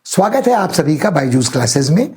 स्वागत है आप सभी का बायजूस क्लासेस में।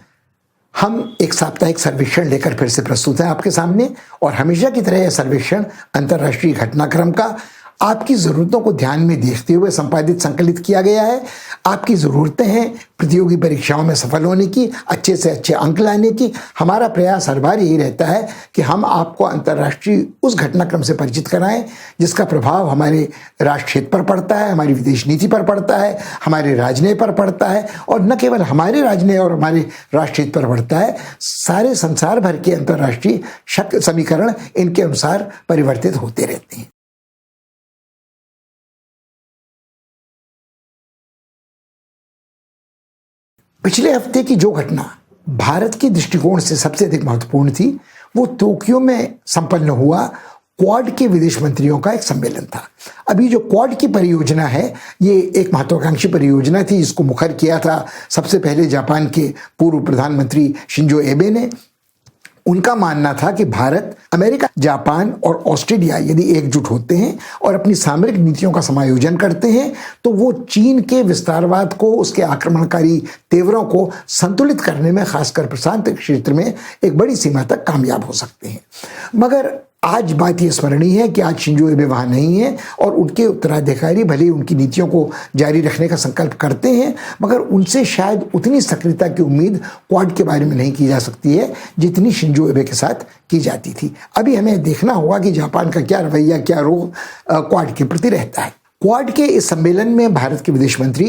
हम एक साप्ताहिक सर्वेक्षण लेकर फिर से प्रस्तुत हैं आपके सामने और हमेशा की तरह यह सर्वेक्षण अंतर्राष्ट्रीय घटनाक्रम का आपकी ज़रूरतों को ध्यान में देखते हुए संपादित संकलित किया गया है। आपकी ज़रूरतें हैं प्रतियोगी परीक्षाओं में सफल होने की, अच्छे से अच्छे अंक लाने की। हमारा प्रयास हर बार यही रहता है कि हम आपको अंतर्राष्ट्रीय उस घटनाक्रम से परिचित कराएं जिसका प्रभाव हमारे राष्ट्र हित पर पड़ता है, हमारी विदेश नीति पर पड़ता है, हमारे राजनय पर पड़ता है और न केवल हमारे राजनय और हमारे राष्ट्र हित पर पड़ता है, सारे संसार भर के अंतर्राष्ट्रीय समीकरण इनके अनुसार परिवर्तित होते रहते हैं। पिछले हफ्ते की जो घटना भारत के दृष्टिकोण से सबसे अधिक महत्वपूर्ण थी वो टोक्यो में संपन्न हुआ क्वाड के विदेश मंत्रियों का एक सम्मेलन था। अभी जो क्वाड की परियोजना है ये एक महत्वाकांक्षी परियोजना थी जिसको मुखर किया था सबसे पहले जापान के पूर्व प्रधानमंत्री शिंजो एबे ने। उनका मानना था कि भारत, अमेरिका, जापान और ऑस्ट्रेलिया यदि एकजुट होते हैं और अपनी सामरिक नीतियों का समायोजन करते हैं तो वो चीन के विस्तारवाद को, उसके आक्रमणकारी तेवरों को संतुलित करने में, खासकर प्रशांत क्षेत्र में एक बड़ी सीमा तक कामयाब हो सकते हैं। मगर आज बात ये स्मरणीय है कि आज शिंजो एबे वहाँ नहीं है और उनके उत्तराधिकारी भले ही उनकी नीतियों को जारी रखने का संकल्प करते हैं मगर उनसे शायद उतनी सक्रियता की उम्मीद क्वाड के बारे में नहीं की जा सकती है जितनी शिंजो एबे के साथ की जाती थी। अभी हमें देखना होगा कि जापान का क्या रवैया, क्या रुख क्वाड के प्रति रहता है। क्वाड के इस सम्मेलन में भारत के विदेश मंत्री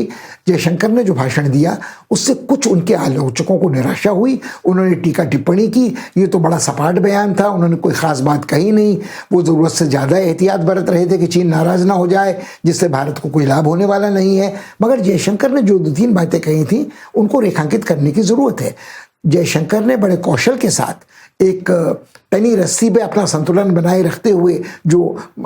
जयशंकर ने जो भाषण दिया उससे कुछ उनके आलोचकों को निराशा हुई। उन्होंने टीका टिप्पणी की, ये तो बड़ा सपाट बयान था, उन्होंने कोई खास बात कही नहीं। वो ज़रूरत से ज़्यादा एहतियात बरत रहे थे कि चीन नाराज़ ना हो जाए जिससे भारत को कोई लाभ होने वाला नहीं है। मगर जयशंकर ने जो 2-3 बातें कही थी उनको रेखांकित करने की ज़रूरत है। जयशंकर ने बड़े कौशल के साथ एक तनी रस्सी पे अपना संतुलन बनाए रखते हुए जो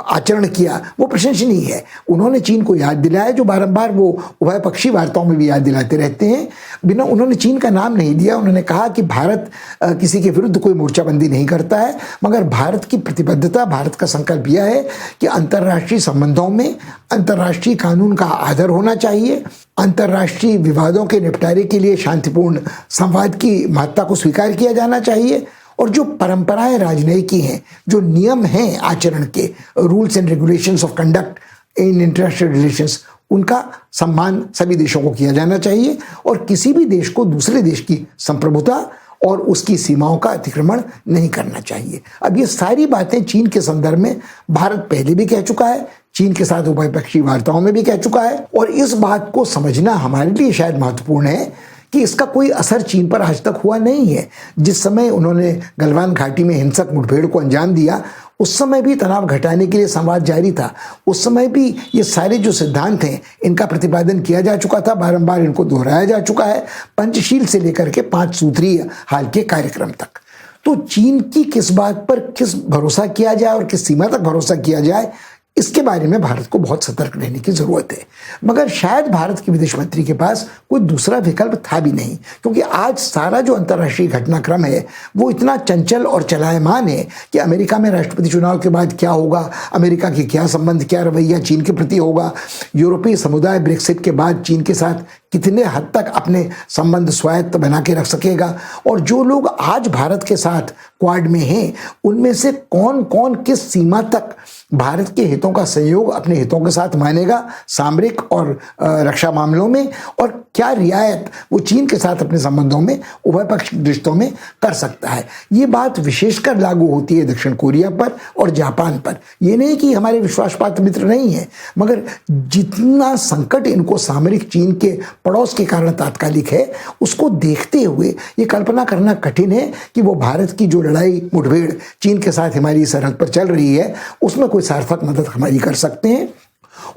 आचरण किया वो प्रशंसनीय है। उन्होंने चीन को याद दिलाया, जो बारंबार वो उभय पक्षी वार्ताओं में भी याद दिलाते रहते हैं। बिना उन्होंने चीन का नाम नहीं लिया। उन्होंने कहा कि भारत किसी के विरुद्ध कोई मोर्चाबंदी नहीं करता है मगर भारत की प्रतिबद्धता, भारत का संकल्प यह है कि अंतर्राष्ट्रीय संबंधों में अंतर्राष्ट्रीय कानून का आदर होना चाहिए, अंतर्राष्ट्रीय विवादों के निपटारे के लिए शांतिपूर्ण संवाद की महत्ता को स्वीकार किया जाना चाहिए और जो परंपराएं राजनयिक की हैं, जो नियम हैं आचरण के, rules and regulations of conduct in international relations, उनका सम्मान सभी देशों को किया जाना चाहिए और किसी भी देश को दूसरे देश की संप्रभुता और उसकी सीमाओं का अतिक्रमण नहीं करना चाहिए। अब ये सारी बातें चीन के संदर्भ में भारत पहले भी कह चुका है, चीन के साथ उभय पक्षीय वार्ताओं में भी कह चुका है और इस बात को समझना हमारे लिए शायद महत्वपूर्ण है कि इसका कोई असर चीन पर आज तक हुआ नहीं है। जिस समय उन्होंने गलवान घाटी में हिंसक मुठभेड़ को अंजाम दिया उस समय भी तनाव घटाने के लिए संवाद जारी था। उस समय भी ये सारे जो सिद्धांत हैं इनका प्रतिपादन किया जा चुका था, बारंबार इनको दोहराया जा चुका है, पंचशील से लेकर के 5 सूत्रीय हाल के कार्यक्रम तक। तो चीन की किस बात पर किस भरोसा किया जाए और किस सीमा तक भरोसा किया जाए इसके बारे में भारत को बहुत सतर्क रहने की जरूरत है। मगर शायद भारत के विदेश मंत्री के पास कोई दूसरा विकल्प था भी नहीं, क्योंकि आज सारा जो अंतर्राष्ट्रीय घटनाक्रम है वो इतना चंचल और चलायमान है कि अमेरिका में राष्ट्रपति चुनाव के बाद क्या होगा, अमेरिका के क्या संबंध, क्या रवैया चीन के प्रति होगा, यूरोपीय समुदाय ब्रेक्सिट के बाद चीन के साथ कितने हद तक अपने संबंध स्वायत्त बना के रख सकेगा और जो लोग आज भारत के साथ क्वाड में हैं उनमें से कौन कौन किस सीमा तक भारत के हितों का सहयोग अपने हितों के साथ मानेगा सामरिक और रक्षा मामलों में, और क्या रियायत वो चीन के साथ अपने संबंधों में, उभय पक्षीय रिश्तों में कर सकता है। ये बात विशेषकर लागू होती है दक्षिण कोरिया पर और जापान पर। ये नहीं कि हमारे विश्वासपात्र मित्र नहीं है मगर जितना संकट इनको सामरिक चीन के पड़ोस के कारण तात्कालिक है उसको देखते हुए ये कल्पना करना कठिन है कि वो भारत की जो लड़ाई मुठभेड़ चीन के साथ हमारी सरहद पर चल रही है उसमें कोई सार्थक मदद हमारी कर सकते हैं।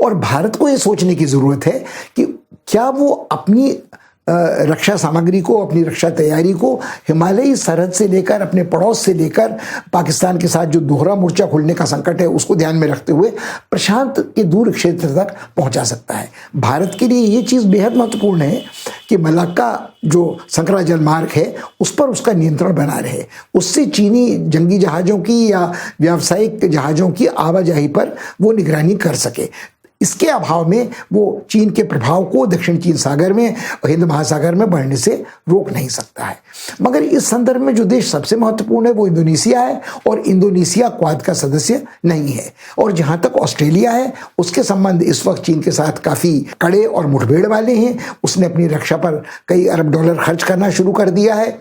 और भारत को ये सोचने की जरूरत है कि क्या वो अपनी रक्षा सामग्री को, अपनी रक्षा तैयारी को हिमालयी सरहद से लेकर, अपने पड़ोस से लेकर पाकिस्तान के साथ जो दोहरा मोर्चा खुलने का संकट है उसको ध्यान में रखते हुए प्रशांत के दूर क्षेत्र तक पहुंचा सकता है। भारत के लिए ये चीज़ बेहद महत्वपूर्ण है कि मलाक्का जो संकरा जल मार्ग है उस पर उसका नियंत्रण बना रहे, उससे चीनी जंगी जहाज़ों की या व्यावसायिक जहाज़ों की आवाजाही पर वो निगरानी कर सके। इसके अभाव में वो चीन के प्रभाव को दक्षिण चीन सागर में और हिंद महासागर में बढ़ने से रोक नहीं सकता है। मगर इस संदर्भ में जो देश सबसे महत्वपूर्ण है वो इंडोनेशिया है, और इंडोनेशिया क्वाड का सदस्य नहीं है। और जहां तक ऑस्ट्रेलिया है, उसके संबंध इस वक्त चीन के साथ काफी कड़े और मुठभेड़ वाले हैं। उसने अपनी रक्षा पर कई अरब डॉलर खर्च करना शुरू कर दिया है,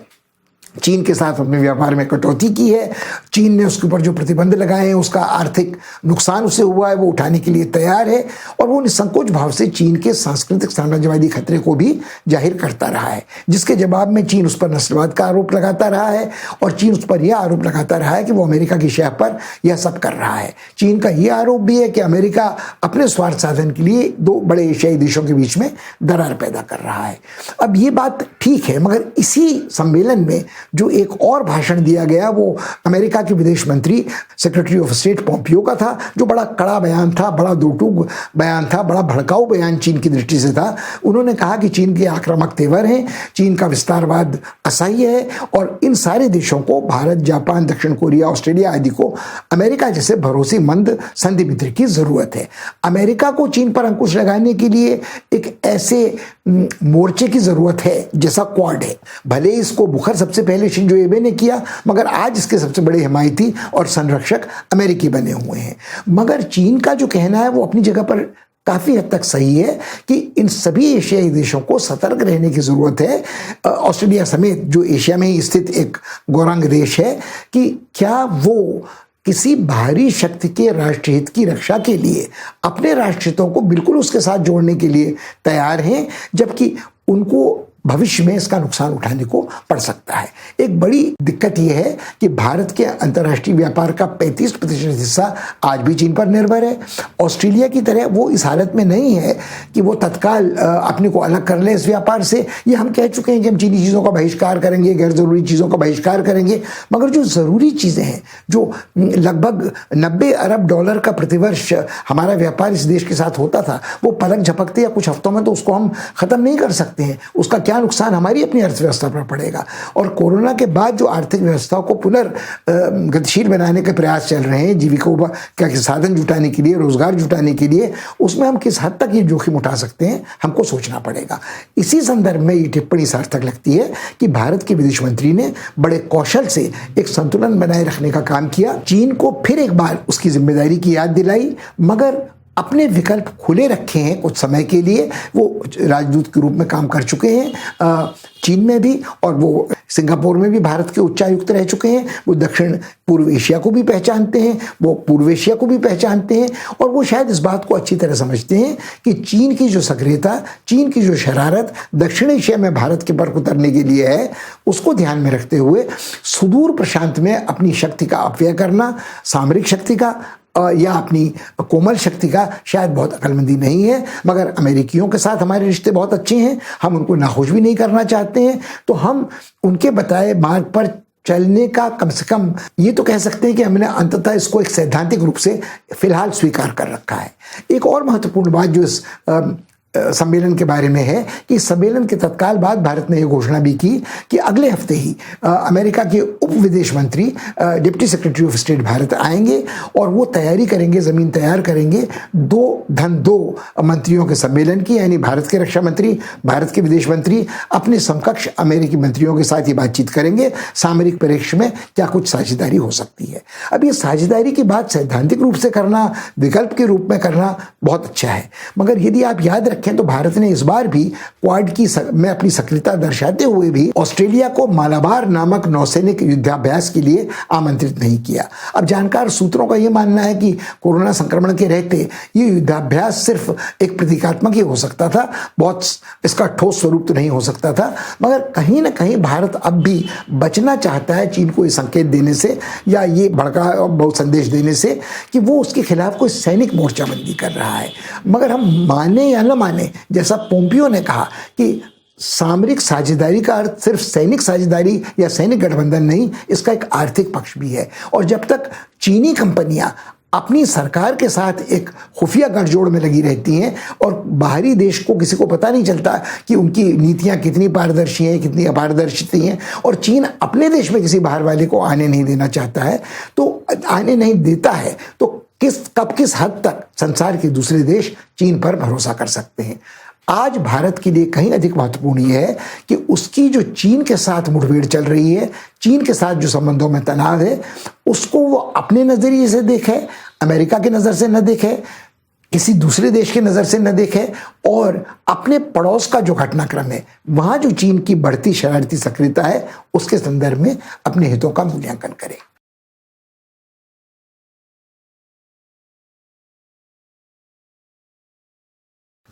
चीन के साथ अपने व्यापार में कटौती की है। चीन ने उसके ऊपर जो प्रतिबंध लगाए हैं, उसका आर्थिक नुकसान उसे हुआ है, वो उठाने के लिए तैयार है। और वो निसंकोच भाव से चीन के सांस्कृतिक साम्राज्यवादी खतरे को भी जाहिर करता रहा है, जिसके जवाब में चीन उस पर नस्लवाद का आरोप लगाता रहा है। और चीन उस पर यह आरोप लगाता रहा है कि वो अमेरिका की शह पर यह सब कर रहा है। चीन का यह आरोप भी है कि अमेरिका अपने स्वार्थ साधन के लिए दो बड़े एशियाई देशों के बीच में दरार पैदा कर रहा है। अब ये बात ठीक है, मगर इसी सम्मेलन में जो एक और भाषण दिया गया वो अमेरिका के विदेश मंत्री सेक्रेटरी ऑफ स्टेट पोम्पियो का था, जो बड़ा कड़ा बयान था, बड़ा दो टूक बयान था, बड़ा भड़काऊ बयान चीन की दृष्टि से था। उन्होंने कहा कि चीन के आक्रामक तेवर हैं, चीन का विस्तारवाद असह्य है, और इन सारे देशों को, भारत, जापान, दक्षिण कोरिया, ऑस्ट्रेलिया आदि को अमेरिका जैसे भरोसेमंद संधि मित्र की जरूरत है। अमेरिका को चीन पर अंकुश लगाने के लिए एक ऐसे मोर्चे की जरूरत है जैसा क्वाड है। भले इसको बुखर सबसे पहले शिंजो एबे ने किया, मगर आज इसके सबसे बड़े हिमायती और संरक्षक अमेरिकी बने हुए हैं। मगर चीन का जो कहना है वो अपनी जगह पर काफी हद तक सही है कि इन सभी एशियाई देशों को सतर्क रहने की जरूरत है, ऑस्ट्रेलिया समेत, जो एशिया में ही स्थित एक गौरांग देश है, कि क्या वो किसी बाहरी शक्ति के राष्ट्रहित की रक्षा के लिए अपने राष्ट्रहितों को बिल्कुल उसके साथ जोड़ने के लिए तैयार हैं, जबकि उनको भविष्य में इसका नुकसान उठाने को पड़ सकता है। एक बड़ी दिक्कत यह है कि भारत के अंतर्राष्ट्रीय व्यापार का 35% हिस्सा आज भी चीन पर निर्भर है। ऑस्ट्रेलिया की तरह वो इस हालत में नहीं है कि वो तत्काल अपने को अलग कर ले इस व्यापार से। ये हम कह चुके हैं कि हम चीनी चीज़ों का बहिष्कार करेंगे, गैर ज़रूरी चीज़ों का बहिष्कार करेंगे, मगर जो ज़रूरी चीज़ें हैं, जो लगभग 90 अरब डॉलर का प्रतिवर्ष हमारा व्यापार इस देश के साथ होता था, वो पलक झपकते या कुछ हफ्तों में तो उसको हम ख़त्म नहीं कर सकते हैं। उसका क्या नुकसान हमारी अपनी अर्थव्यवस्था पर पड़ेगा। और कोरोना के बाद जो आर्थिक व्यवस्था को पुनर्गतिशील बनाने के प्रयास चल रहे हैं, जीविका के साधन जुटाने के लिए, रोजगार जुटाने के लिए, उसमें हम किस हद तक ये जोखिम उठा सकते हैं, हमको सोचना पड़ेगा। इसी संदर्भ में ये टिप्पणी सार्थक लगती है कि भारत के विदेश मंत्री ने बड़े कौशल से एक संतुलन बनाए रखने का काम किया, चीन को फिर एक बार उसकी जिम्मेदारी की याद दिलाई, मगर अपने विकल्प खुले रखे हैं कुछ समय के लिए। वो राजदूत के रूप में काम कर चुके हैं चीन में भी, और वो सिंगापुर में भी भारत के उच्चायुक्त रह चुके हैं। वो दक्षिण पूर्व एशिया को भी पहचानते हैं, वो पूर्व एशिया को भी पहचानते हैं, और वो शायद इस बात को अच्छी तरह समझते हैं कि चीन की जो सक्रियता, चीन की जो शरारत दक्षिण एशिया में भारत के पर उतरने के लिए है, उसको ध्यान में रखते हुए सुदूर प्रशांत में अपनी शक्ति का अपव्यय करना, सामरिक शक्ति का या अपनी कोमल शक्ति का, शायद बहुत अक्लमंदी नहीं है। मगर अमेरिकियों के साथ हमारे रिश्ते बहुत अच्छे हैं, हम उनको नाखुश भी नहीं करना चाहते हैं, तो हम उनके बताए मार्ग पर चलने का कम से कम ये तो कह सकते हैं कि हमने अंततः इसको एक सैद्धांतिक रूप से फिलहाल स्वीकार कर रखा है। एक और महत्वपूर्ण बात जो इस सम्मेलन के बारे में है कि सम्मेलन के तत्काल बाद भारत ने यह घोषणा भी की कि अगले हफ्ते ही अमेरिका के उप विदेश मंत्री deputy secretary of state Bharat आएंगे, और वो तैयारी करेंगे, ज़मीन तैयार करेंगे दो मंत्रियों के सम्मेलन की, यानी भारत के रक्षा मंत्री, भारत के विदेश मंत्री अपने समकक्ष अमेरिकी मंत्रियों के साथ ही बातचीत करेंगे, सामरिक परिप्रेक्ष्य में क्या कुछ साझेदारी हो सकती है। अब ये साझेदारी की बात सैद्धांतिक रूप से करना, विकल्प के रूप में करना बहुत अच्छा है, मगर यदि आप याद रखें तो भारत ने इस बार भी क्वाड में अपनी सक्रियता दर्शाते हुए भी ऑस्ट्रेलिया को मालाबार नामक नौसैनिक युद्धाभ्यास के लिए आमंत्रित नहीं किया। अब जानकार सूत्रों का यह मानना है कि कोरोना संक्रमण के रहते ये युद्धाभ्यास सिर्फ एक प्रतीकात्मक ही हो सकता था, बहुत इसका ठोस स्वरूप तो नहीं हो सकता था, मगर कहीं ना कहीं भारत अब भी बचना चाहता है चीन को ये संकेत देने से या ये भड़का बहुत संदेश देने से कि वो उसके खिलाफ कोई सैनिक मोर्चाबंदी कर रहा है। मगर हम माने या न माने, जैसा पोम्पियो ने कहा कि सामरिक साझेदारी का अर्थ सिर्फ सैनिक साझेदारी या सैनिक गठबंधन नहीं, इसका एक आर्थिक पक्ष भी है। और जब तक चीनी कंपनियां अपनी सरकार के साथ एक खुफिया गठजोड़ में लगी रहती हैं और बाहरी देश को किसी को पता नहीं चलता कि उनकी नीतियां कितनी पारदर्शी हैं, कितनी अपारदर्शी हैं, और चीन अपने देश में किसी बाहर वाले को आने नहीं देना चाहता है, तो आने नहीं देता है, तो कब किस हद तक संसार के दूसरे देश चीन पर भरोसा कर सकते हैं। आज भारत के लिए कहीं अधिक महत्वपूर्ण यह है कि उसकी जो चीन के साथ मुठभेड़ चल रही है, चीन के साथ जो संबंधों में तनाव है, उसको वो अपने नजरिए से देखे, अमेरिका की नजर से न देखे, किसी दूसरे देश की नजर से न देखे, और अपने पड़ोस का जो घटनाक्रम है, वहां जो चीन की बढ़ती शरारती सक्रियता है, उसके संदर्भ में अपने हितों का मूल्यांकन करे।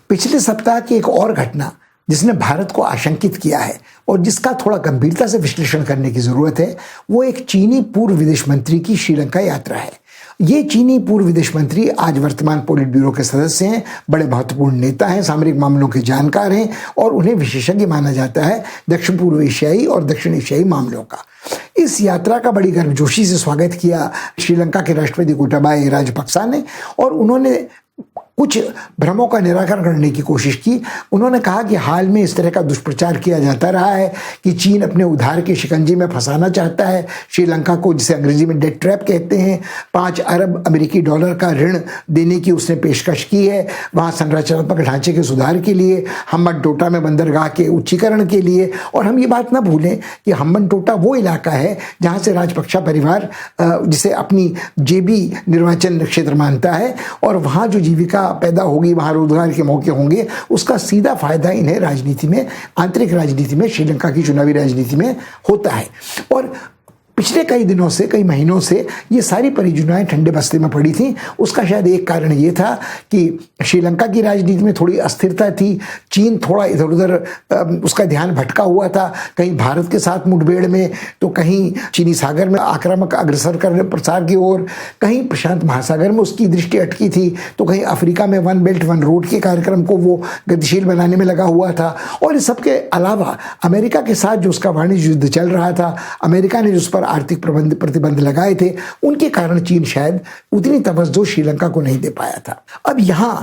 पिछले सप्ताह की एक और घटना जिसने भारत को आशंकित किया है और जिसका थोड़ा गंभीरता से विश्लेषण करने की जरूरत है, वो एक चीनी पूर्व विदेश मंत्री की श्रीलंका यात्रा है। ये चीनी पूर्व विदेश मंत्री आज वर्तमान पोलिट ब्यूरो के सदस्य हैं, बड़े महत्वपूर्ण नेता हैं, सामरिक मामलों के जानकार हैं और उन्हें विशेषज्ञ माना जाता है दक्षिण पूर्व एशियाई और दक्षिण एशियाई मामलों का। इस यात्रा का बड़ी गर्मजोशी से स्वागत किया श्रीलंका के राष्ट्रपति गोटाबाया राजपक्सा ने, और उन्होंने कुछ भ्रमों का निराकरण करने की कोशिश की। उन्होंने कहा कि हाल में इस तरह का दुष्प्रचार किया जाता रहा है कि चीन अपने उधार के शिकंजे में फंसाना चाहता है श्रीलंका को, जिसे अंग्रेजी में डेट ट्रैप कहते हैं। 5 अरब अमेरिकी डॉलर का ऋण देने की उसने पेशकश की है, वहाँ संरचनात्मक ढांचे के सुधार के लिए, हम्बनटोटा में बंदरगाह के उच्चीकरण के लिए। और हम ये बात ना भूलें कि हम्बनटोटा वो इलाका है जहाँ से राजपक्षा परिवार जिसे अपनी जेबी निर्वाचन क्षेत्र मानता है, और वहाँ जो जीविका पैदा होगी, वहां रोजगार के मौके होंगे, उसका सीधा फायदा इन्हें राजनीति में, आंतरिक राजनीति में, श्रीलंका की चुनावी राजनीति में होता है। और पिछले कई दिनों से, कई महीनों से ये सारी परियोजनाएं ठंडे बस्ते में पड़ी थी। उसका शायद एक कारण ये था कि श्रीलंका की राजनीति में थोड़ी अस्थिरता थी, चीन थोड़ा इधर उधर उसका ध्यान भटका हुआ था, कहीं भारत के साथ मुठभेड़ में, तो कहीं चीनी सागर में आक्रामक अग्रसर करने प्रसार की ओर, कहीं प्रशांत महासागर में उसकी दृष्टि अटकी थी, तो कहीं अफ्रीका में वन बेल्ट वन रोड के कार्यक्रम को वो गतिशील बनाने में लगा हुआ था। और इस सब के अलावा अमेरिका के साथ जो उसका वाणिज्य युद्ध चल रहा था, अमेरिका ने उस पर आर्थिक प्रतिबंध लगाए थे, उनके कारण चीन शायद उतनी तवज्जो श्रीलंका को नहीं दे पाया था। अब यहां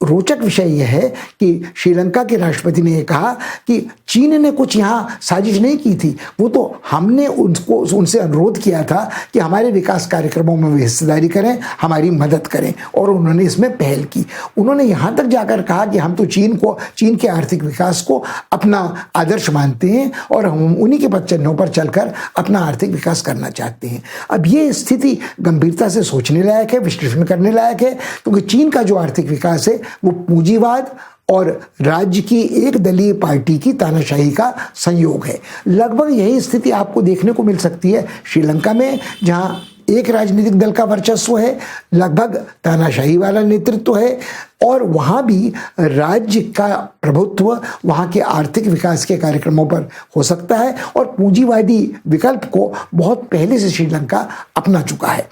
रोचक विषय यह है कि श्रीलंका के राष्ट्रपति ने यह कहा कि चीन ने कुछ यहाँ साजिश नहीं की थी, वो तो हमने उनसे अनुरोध किया था कि हमारे विकास कार्यक्रमों में वे हिस्सेदारी करें, हमारी मदद करें, और उन्होंने इसमें पहल की। उन्होंने यहाँ तक जाकर कहा कि हम तो चीन के आर्थिक विकास को अपना आदर्श मानते हैं और हम उन्हीं के पद चिन्हों पर चलकर अपना आर्थिक विकास करना चाहते हैं। अब ये स्थिति गंभीरता से सोचने लायक है, विश्लेषण करने लायक है, क्योंकि चीन का जो आर्थिक विकास है वो पूंजीवाद और राज्य की एक दलीय पार्टी की तानाशाही का संयोग है। लगभग यही स्थिति आपको देखने को मिल सकती है श्रीलंका में, जहां एक राजनीतिक दल का वर्चस्व है, लगभग तानाशाही वाला नेतृत्व है, और वहां भी राज्य का प्रभुत्व वहां के आर्थिक विकास के कार्यक्रमों पर हो सकता है, और पूंजीवादी विकल्प को बहुत पहले से श्रीलंका अपना चुका है।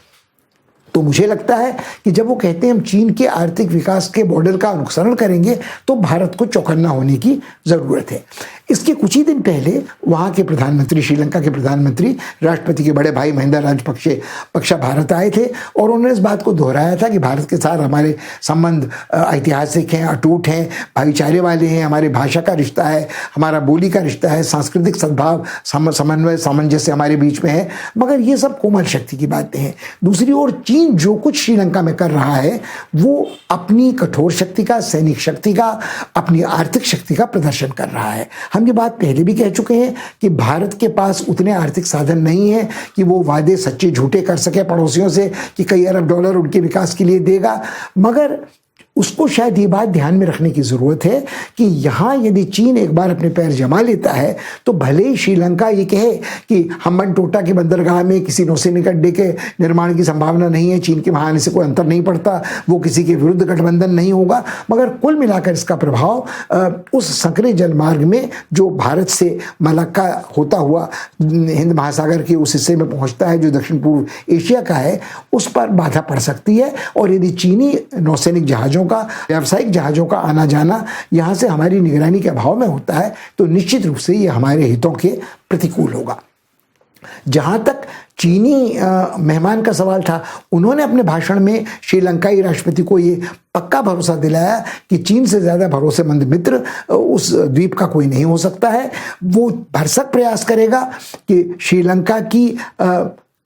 तो मुझे लगता है कि जब वो कहते हैं हम चीन के आर्थिक विकास के मॉडल का अनुसरण करेंगे, तो भारत को चौकन्ना होने की जरूरत है। इसके कुछ ही दिन पहले वहाँ के प्रधानमंत्री, श्रीलंका के प्रधानमंत्री, राष्ट्रपति के बड़े भाई महिंदा राजपक्षा भारत आए थे, और उन्होंने इस बात को दोहराया था कि भारत के साथ हमारे संबंध ऐतिहासिक हैं, अटूट हैं, भाईचारे वाले हैं, हमारी भाषा का रिश्ता है, हमारा बोली का रिश्ता है, सांस्कृतिक सद्भाव, समन्वय, सामंजस्य हमारे बीच में है। मगर ये सब कोमल शक्ति की बातें हैं। दूसरी ओर चीन जो कुछ श्रीलंका में कर रहा है, वो अपनी कठोर शक्ति का, सैनिक शक्ति का, अपनी आर्थिक शक्ति का प्रदर्शन कर रहा है। हम ये बात पहले भी कह चुके हैं कि भारत के पास उतने आर्थिक साधन नहीं है कि वो वादे सच्चे झूठे कर सके पड़ोसियों से कि कई अरब डॉलर उनके विकास के लिए देगा, मगर उसको शायद ये बात ध्यान में रखने की ज़रूरत है कि यहाँ यदि चीन एक बार अपने पैर जमा लेता है, तो भले ही श्रीलंका ये कहे कि हम्बनटोटा के बंदरगाह में किसी नौसैनिक अड्डे के निर्माण की संभावना नहीं है, चीन के वहाँ आने से कोई अंतर नहीं पड़ता, वो किसी के विरुद्ध गठबंधन नहीं होगा, मगर कुल मिलाकर इसका प्रभाव उस संकरे जलमार्ग में जो भारत से मलक्का होता हुआ हिंद महासागर के उस हिस्से में पहुँचता है जो दक्षिण पूर्व एशिया का है, उस पर बाधा पड़ सकती है। और यदि चीनी नौसैनिक जहाज़ों का, व्यावसायिक जहाज़ों का आना जाना यहाँ से हमारी निगरानी के अभाव में होता है, तो निश्चित रूप से ये हमारे हितों के प्रतिकूल होगा। जहाँ तक चीनी मेहमान का सवाल था, उन्होंने अपने भाषण में श्रीलंकाई राष्ट्रपति को ये पक्का भरोसा दिलाया कि चीन से ज़्यादा भरोसेमंद मित्र उस द्वीप का कोई नहीं हो सकता है। वो भरसक प्रयास करेगा कि श्रीलंका की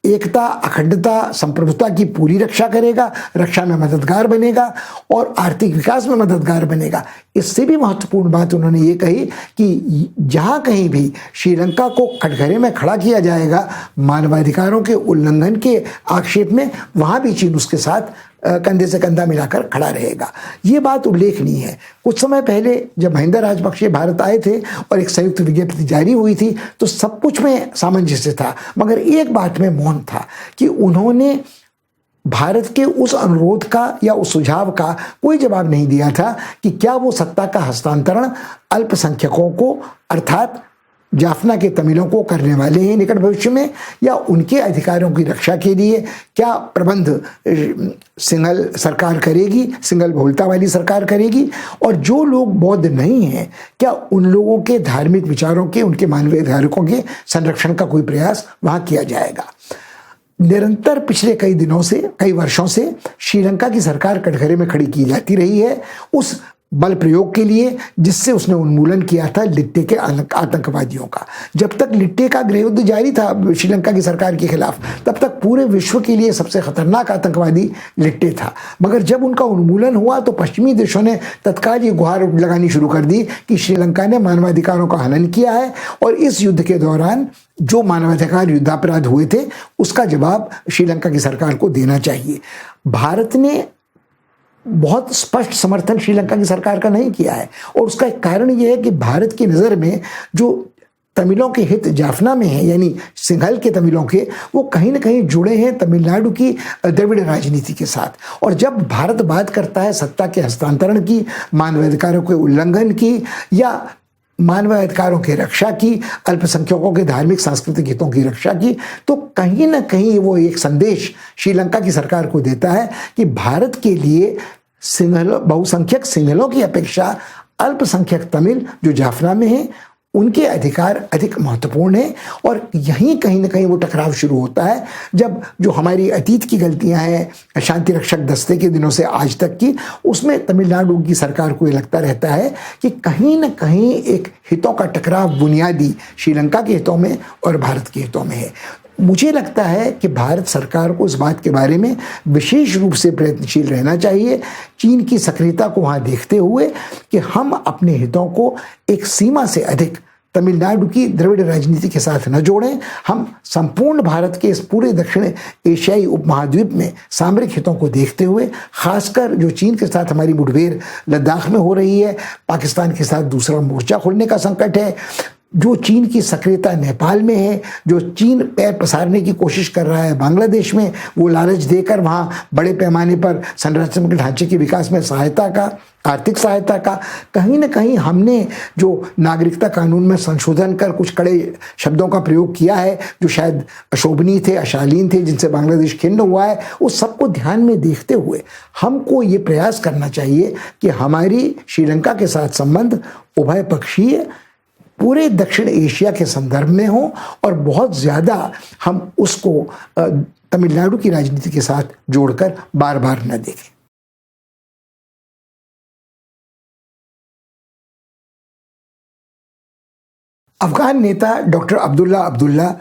एकता, अखंडता, संप्रभुता की पूरी रक्षा करेगा, रक्षा में मददगार बनेगा और आर्थिक विकास में मददगार बनेगा। इससे भी महत्वपूर्ण बात उन्होंने ये कही कि जहाँ कहीं भी श्रीलंका को कटघरे में खड़ा किया जाएगा मानवाधिकारों के उल्लंघन के आक्षेप में, वहाँ भी चीन उसके साथ कंधे से कंधा मिलाकर खड़ा रहेगा। ये बात उल्लेखनीय है। कुछ समय पहले जब महिंदा राजपक्षे भारत आए थे और एक संयुक्त विज्ञप्ति जारी हुई थी तो सब कुछ में सामंजस्य था, मगर एक बात में मौन था कि उन्होंने भारत के उस अनुरोध का या उस सुझाव का कोई जवाब नहीं दिया था कि क्या वो सत्ता का हस्तांतरण अल्पसंख्यकों को अर्थात जाफना के तमिलों को करने वाले हैं निकट भविष्य में, या उनके अधिकारों की रक्षा के लिए क्या प्रबंध सिंगल सरकार करेगी, सिंगल बहुलता वाली सरकार करेगी, और जो लोग बौद्ध नहीं हैं क्या उन लोगों के धार्मिक विचारों के, उनके मानवीय अधिकारों के संरक्षण का कोई प्रयास वहाँ किया जाएगा। निरंतर पिछले कई दिनों से, कई वर्षों से श्रीलंका की सरकार कटघरे में खड़ी की जाती रही है उस बल प्रयोग के लिए जिससे उसने उन्मूलन किया था लिट्टे के आतंकवादियों का। जब तक लिट्टे का गृहयुद्ध जारी था श्रीलंका की सरकार के खिलाफ, तब तक पूरे विश्व के लिए सबसे खतरनाक आतंकवादी लिट्टे था। मगर जब उनका उन्मूलन हुआ तो पश्चिमी देशों ने तत्काल ये गुहार लगानी शुरू कर दी कि श्रीलंका ने मानवाधिकारों का हनन किया है और इस युद्ध के दौरान जो मानवाधिकार युद्धापराध हुए थे उसका जवाब श्रीलंका की सरकार को देना चाहिए। भारत ने बहुत स्पष्ट समर्थन श्रीलंका की सरकार का नहीं किया है और उसका एक कारण यह है कि भारत की नज़र में जो तमिलों के हित जाफना में है, यानी सिंघल के तमिलों के, वो कहीं ना कहीं जुड़े हैं तमिलनाडु की द्रविड़ राजनीति के साथ। और जब भारत बात करता है सत्ता के हस्तांतरण की, मानवाधिकारों के उल्लंघन की या मानवाधिकारों की रक्षा की, अल्पसंख्यकों के धार्मिक सांस्कृतिक हितों की रक्षा की, तो कहीं ना कहीं वो एक संदेश श्रीलंका की सरकार को देता है कि भारत के लिए बहुसंख्यक सिंहलों की अपेक्षा अल्पसंख्यक तमिल जो जाफना में हैं उनके अधिकार अधिक महत्वपूर्ण है। और यहीं कहीं ना कहीं वो टकराव शुरू होता है जब जो हमारी अतीत की गलतियां हैं शांति रक्षक दस्ते के दिनों से आज तक की, उसमें तमिलनाडु की सरकार को ये लगता रहता है कि कहीं ना कहीं एक हितों का टकराव बुनियादी श्रीलंका के हितों में और भारत के हितों में है। मुझे लगता है कि भारत सरकार को इस बात के बारे में विशेष रूप से प्रयत्नशील रहना चाहिए, चीन की सक्रियता को वहाँ देखते हुए कि हम अपने हितों को एक सीमा से अधिक तमिलनाडु की द्रविड़ राजनीति के साथ न जोड़ें। हम संपूर्ण भारत के इस पूरे दक्षिण एशियाई उपमहाद्वीप में सामरिक हितों को देखते हुए, खासकर जो चीन के साथ हमारी मुठभेड़ लद्दाख में हो रही है, पाकिस्तान के साथ दूसरा मोर्चा खोलने का संकट है, जो चीन की सक्रियता नेपाल में है, जो चीन पैर पसारने की कोशिश कर रहा है बांग्लादेश में, वो लालच देकर वहाँ बड़े पैमाने पर संरचनात्मक ढांचे के विकास में सहायता का, आर्थिक सहायता का, कहीं ना कहीं हमने जो नागरिकता कानून में संशोधन कर कुछ कड़े शब्दों का प्रयोग किया है जो शायद अशोभनीय थे, अशालीन थे, जिनसे बांग्लादेश खिन्न हुआ है, उस सबको ध्यान में देखते हुए हमको ये प्रयास करना चाहिए कि हमारी श्रीलंका के साथ संबंध उभय पक्षीय पूरे दक्षिण एशिया के संदर्भ में हो और बहुत ज़्यादा हम उसको तमिलनाडु की राजनीति के साथ जोड़कर बार बार न देखें। अफगान नेता डॉक्टर अब्दुल्ला अब्दुल्ला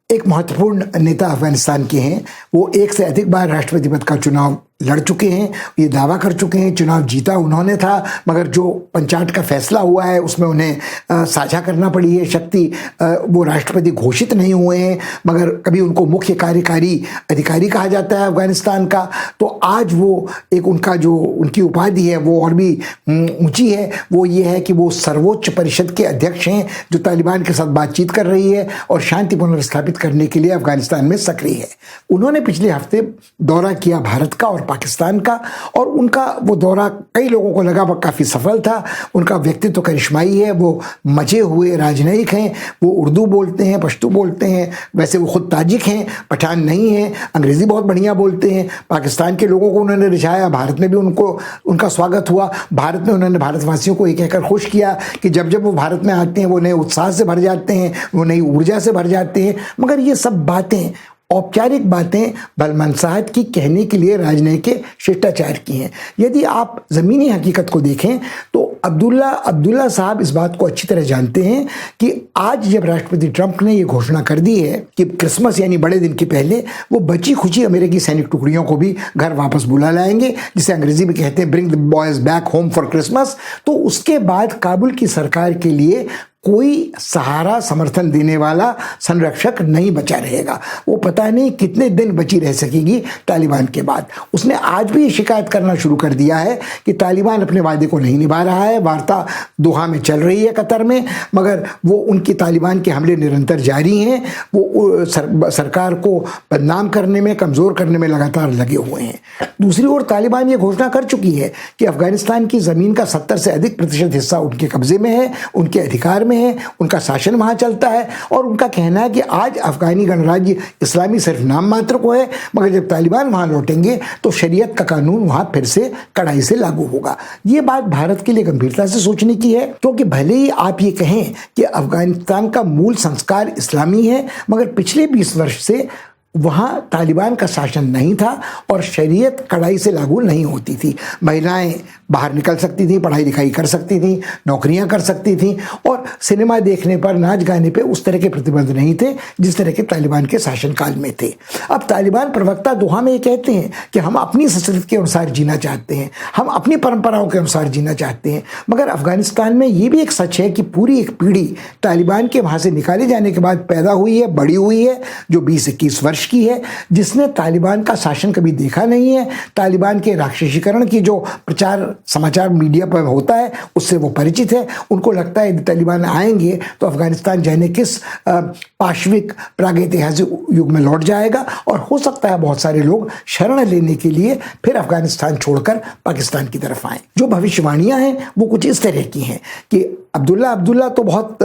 एक महत्वपूर्ण नेता अफगानिस्तान के हैं। वो एक से अधिक बार राष्ट्रपति पद का चुनाव लड़ चुके हैं, ये दावा कर चुके हैं चुनाव जीता उन्होंने था, मगर जो पंचायत का फैसला हुआ है उसमें उन्हें साझा करना पड़ी है शक्ति। वो राष्ट्रपति घोषित नहीं हुए हैं, मगर कभी उनको मुख्य कार्यकारी अधिकारी कहा जाता है अफगानिस्तान का। तो आज वो एक उनका जो उनकी उपाधि है वो और भी ऊंची है, वो ये है कि वो सर्वोच्च परिषद के अध्यक्ष हैं जो तालिबान के साथ बातचीत कर रही है और शांति पुनर्स्थापित करने के लिए अफगानिस्तान में सक्रिय है। उन्होंने पिछले हफ्ते दौरा किया भारत का और पाकिस्तान का, और उनका वो दौरा कई लोगों को लगा काफ़ी सफल था। उनका व्यक्तित्व करिश्माई है, वो मजे हुए राजनयिक हैं, वो उर्दू बोलते हैं, पश्तो बोलते हैं, वैसे वो खुद ताजिक हैं, पठान नहीं हैं, अंग्रेज़ी बहुत बढ़िया बोलते हैं। पाकिस्तान के लोगों को उन्होंने रिझाया, भारत में भी उनका स्वागत हुआ। भारत में उन्होंने भारतवासियों को ये कहकर खुश किया कि जब जब वो भारत में आते हैं वो नए उत्साह से भर जाते हैं, वो नई ऊर्जा से भर जाते हैं। मगर ये सब बातें औपचारिक बातें भलमनसाहत की कहने के लिए राजनयिक शिष्टाचार की हैं। यदि आप ज़मीनी हकीकत को देखें तो अब्दुल्ला साहब इस बात को अच्छी तरह जानते हैं कि आज जब राष्ट्रपति ट्रंप ने ये घोषणा कर दी है कि क्रिसमस यानी बड़े दिन के पहले वो बची खुची अमेरिकी सैनिक टुकड़ियों को भी घर वापस बुला लाएंगे, जिसे अंग्रेजी में कहते हैं bring the boys back home for Christmas, तो उसके बाद काबुल की सरकार के लिए कोई सहारा समर्थन देने वाला संरक्षक नहीं बचा रहेगा। वो पता नहीं कितने दिन बची रह सकेगी तालिबान के बाद। उसने आज भी शिकायत करना शुरू कर दिया है कि तालिबान अपने वादे को नहीं निभा रहा है। वार्ता दोहा में चल रही है कतर में, मगर वो उनकी तालिबान के हमले निरंतर जारी हैं। वो सरकार को बदनाम करने में, कमज़ोर करने में लगातार लगे हुए हैं। दूसरी ओर तालिबान ये घोषणा कर चुकी है कि अफगानिस्तान की ज़मीन का 70 से अधिक प्रतिशत हिस्सा उनके कब्जे में है, उनके अधिकार में है, उनका शासन वहां चलता है। और उनका कहना है कि आज अफगानी गणराज्य इस्लामी सिर्फ नाम मात्र को है, मगर जब तालिबान वहां लौटेंगे तो शरीयत का कानून वहां फिर से कड़ाई से लागू होगा। ये बात भारत के लिए गंभीरता से सोचने की है, क्योंकि भले ही आप ये कहें कि अफगानिस्तान का मूल संस्कार इस्लामी है, मगर पिछले 20 वर्ष से वहाँ तालिबान का शासन नहीं था और शरीयत कड़ाई से लागू नहीं होती थी। महिलाएं बाहर निकल सकती थी, पढ़ाई लिखाई कर सकती थी, नौकरियां कर सकती थी, और सिनेमा देखने पर, नाच गाने पे उस तरह के प्रतिबंध नहीं थे जिस तरह के तालिबान के शासनकाल में थे। अब तालिबान प्रवक्ता दोहा में ये कहते हैं कि हम अपनी संस्कृति के अनुसार जीना चाहते हैं, हम अपनी परंपराओं के अनुसार जीना चाहते हैं। मगर अफगानिस्तान में ये भी एक सच है कि पूरी एक पीढ़ी तालिबान के वहाँ से निकाले जाने के बाद पैदा हुई है, बड़ी हुई है, जो 20-21 वर्ष की है, जिसने तालिबान का शासन कभी देखा नहीं है। तालिबान के राक्षसीकरण की जो प्रचार समाचार मीडिया पर होता है उससे वो परिचित है। उनको लगता है यदि तालिबान आएंगे तो अफगानिस्तान जाने किस पाश्विक प्रागैतिहासिक युग में लौट जाएगा, और हो सकता है बहुत सारे लोग शरण लेने के लिए फिर अफगानिस्तान छोड़कर पाकिस्तान की तरफ आएं। जो भविष्यवाणियां हैं वो कुछ इस तरह की हैं कि अब्दुल्ला तो बहुत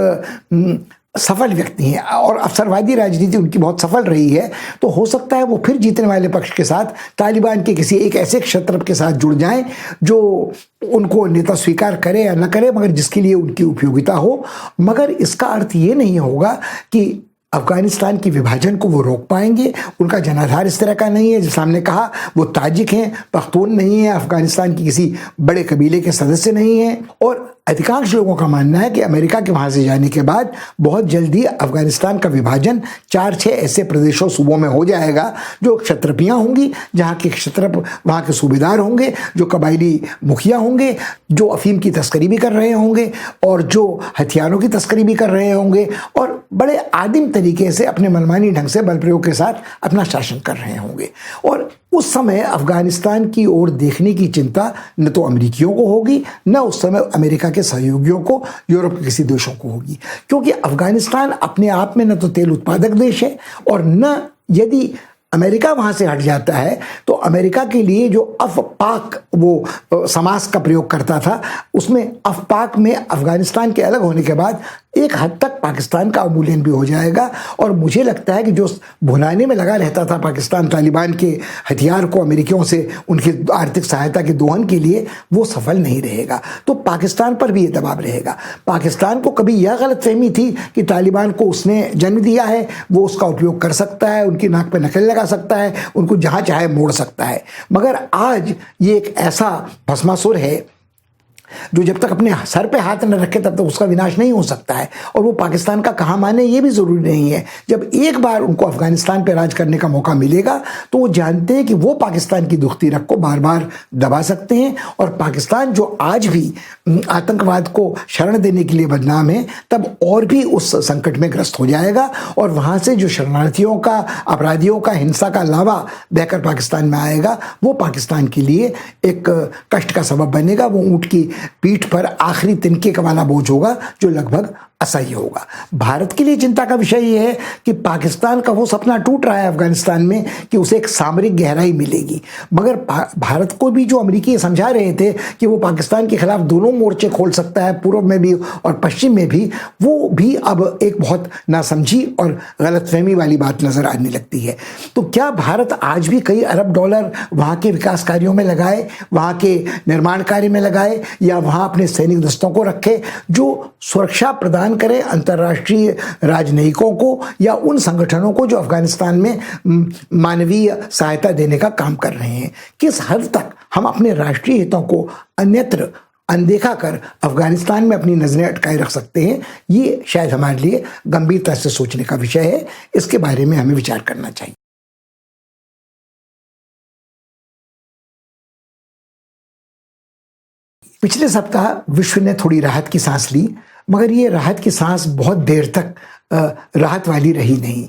सफल व्यक्ति हैं और अवसरवादी राजनीति उनकी बहुत सफल रही है, तो हो सकता है वो फिर जीतने वाले पक्ष के साथ तालिबान के किसी एक ऐसे क्षत्र के साथ जुड़ जाएं जो उनको नेता स्वीकार करे या न करे, मगर जिसके लिए उनकी उपयोगिता हो। मगर इसका अर्थ ये नहीं होगा कि अफगानिस्तान की विभाजन को वो रोक पाएंगे। उनका जनाधार इस तरह का नहीं है, जैसा हमने कहा वो ताजिक हैं, पख्तून नहीं है, अफगानिस्तान की किसी बड़े कबीले के सदस्य नहीं है। और अधिकांश लोगों का मानना है कि अमेरिका के वहाँ से जाने के बाद बहुत जल्दी अफगानिस्तान का विभाजन 4-6 ऐसे प्रदेशों सूबों में हो जाएगा जो क्षत्रपियाँ होंगी, जहाँ के क्षत्रप वहाँ के सूबेदार होंगे, जो कबायली मुखिया होंगे, जो अफीम की तस्करी भी कर रहे होंगे और जो हथियारों की तस्करी भी कर रहे होंगे और बड़े आदिम तरीके से अपने मनमानी ढंग से बल प्रयोग के साथ अपना शासन कर रहे होंगे। और उस समय अफगानिस्तान की ओर देखने की चिंता न तो अमेरिकियों को होगी, न उस समय अमेरिका के सहयोगियों को, यूरोप के किसी देशों को होगी, क्योंकि अफगानिस्तान अपने आप में न तो तेल उत्पादक देश है और न यदि अमेरिका वहाँ से हट जाता है तो अमेरिका के लिए जो अफ-पाक वो समास का प्रयोग करता था, उसमें अफ-पाक में अफगानिस्तान के अलग होने के बाद एक हद तक पाकिस्तान का अवमूल्यन भी हो जाएगा। और मुझे लगता है कि जो भुनाने में लगा रहता था पाकिस्तान तालिबान के हथियार को अमेरिकियों से उनकी आर्थिक सहायता के दोहन के लिए, वो सफल नहीं रहेगा। तो पाकिस्तान पर भी ये दबाव रहेगा। पाकिस्तान को कभी यह गलतफहमी थी कि तालिबान को उसने जन्म दिया है, वो उसका उपयोग कर सकता है, उनकी नाक पर नकेल लगा सकता है, उनको जहाँ चाहे मोड़ सकता है। मगर आज ये एक ऐसा भस्मासुर है जो जब तक अपने सर पे हाथ न रखे तब तक उसका विनाश नहीं हो सकता है। और वो पाकिस्तान का कहाँ माने ये भी ज़रूरी नहीं है। जब एक बार उनको अफगानिस्तान पे राज करने का मौका मिलेगा तो वो जानते हैं कि वो पाकिस्तान की दुखती रग को बार बार दबा सकते हैं। और पाकिस्तान जो आज भी आतंकवाद को शरण देने के लिए बदनाम है, तब और भी उस संकट में ग्रस्त हो जाएगा और वहाँ से जो शरणार्थियों का, अपराधियों का, हिंसा का लावा बहकर पाकिस्तान में आएगा, वो पाकिस्तान के लिए एक कष्ट का सबब बनेगा। वो ऊँट की पीठ पर आखिरी तिनके का वाला बोझ होगा जो लगभग असह्य होगा। भारत के लिए चिंता का विषय यह है कि पाकिस्तान का वो सपना टूट रहा है अफगानिस्तान में कि उसे एक सामरिक गहराई मिलेगी। मगर भारत को भी जो अमेरिकी समझा रहे थे कि वो पाकिस्तान के खिलाफ दोनों मोर्चे खोल सकता है, पूर्व में भी और पश्चिम में भी, वो भी अब एक बहुत नासमझी और गलतफहमी वाली बात नजर आने लगती है। तो क्या भारत आज भी कई अरब डॉलर वहाँ के विकास कार्यों में लगाए, वहाँ के निर्माण कार्य में लगाए, या वहाँ अपने सैनिक दस्तों को रखे जो सुरक्षा प्रदान करें अंतर्राष्ट्रीय राजनयिकों को या उन संगठनों को जो अफगानिस्तान में मानवीय सहायता देने का काम कर रहे हैं। किस हद तक हम अपने राष्ट्रीय हितों को अन्यत्र अनदेखा कर अफगानिस्तान में अपनी नजरें अटकाए रख सकते हैं, ये शायद हमारे लिए गंभीरता से सोचने का विषय है। इसके बारे में हमें विचार करना चाहिए। पिछले सप्ताह विश्व ने थोड़ी राहत की सांस ली, मगर ये राहत की सांस बहुत देर तक राहत वाली रही नहीं।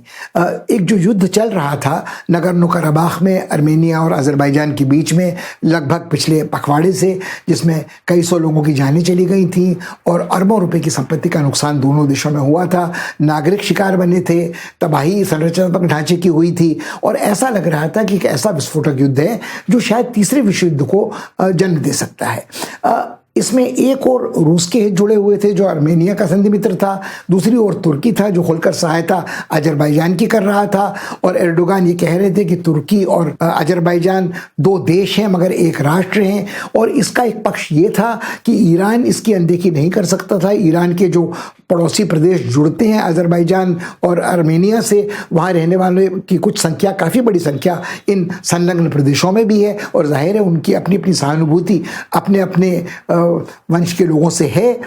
एक जो युद्ध चल रहा था नगोर्नो कराबाख में अर्मेनिया और अजरबैजान के बीच में लगभग पिछले पखवाड़े से, जिसमें कई सौ लोगों की जानें चली गई थीं और अरबों रुपए की संपत्ति का नुकसान दोनों देशों में हुआ था, नागरिक शिकार बने थे, तबाही संरचनात्मक ढांचे की हुई थी और ऐसा लग रहा था कि एक ऐसा विस्फोटक युद्ध है जो शायद तीसरे विश्व युद्ध को जन्म दे सकता है। इसमें एक और रूस के हित जुड़े हुए थे जो अर्मेनिया का संधि मित्र था, दूसरी ओर तुर्की था जो खुलकर सहायता अजरबैजान की कर रहा था और एर्दोगान ये कह रहे थे कि तुर्की और अजरबैजान दो देश हैं मगर एक राष्ट्र हैं। और इसका एक पक्ष ये था कि ईरान इसकी अनदेखी नहीं कर सकता था। ईरान के जो पड़ोसी प्रदेश जुड़ते हैं अजरबैजान और अर्मेनिया से, वहाँ रहने वालों की कुछ संख्या, काफ़ी बड़ी संख्या इन संलग्न प्रदेशों में भी है और जाहिर है उनकी अपनी अपनी सहानुभूति अपने अपने वंश के लोगों से है।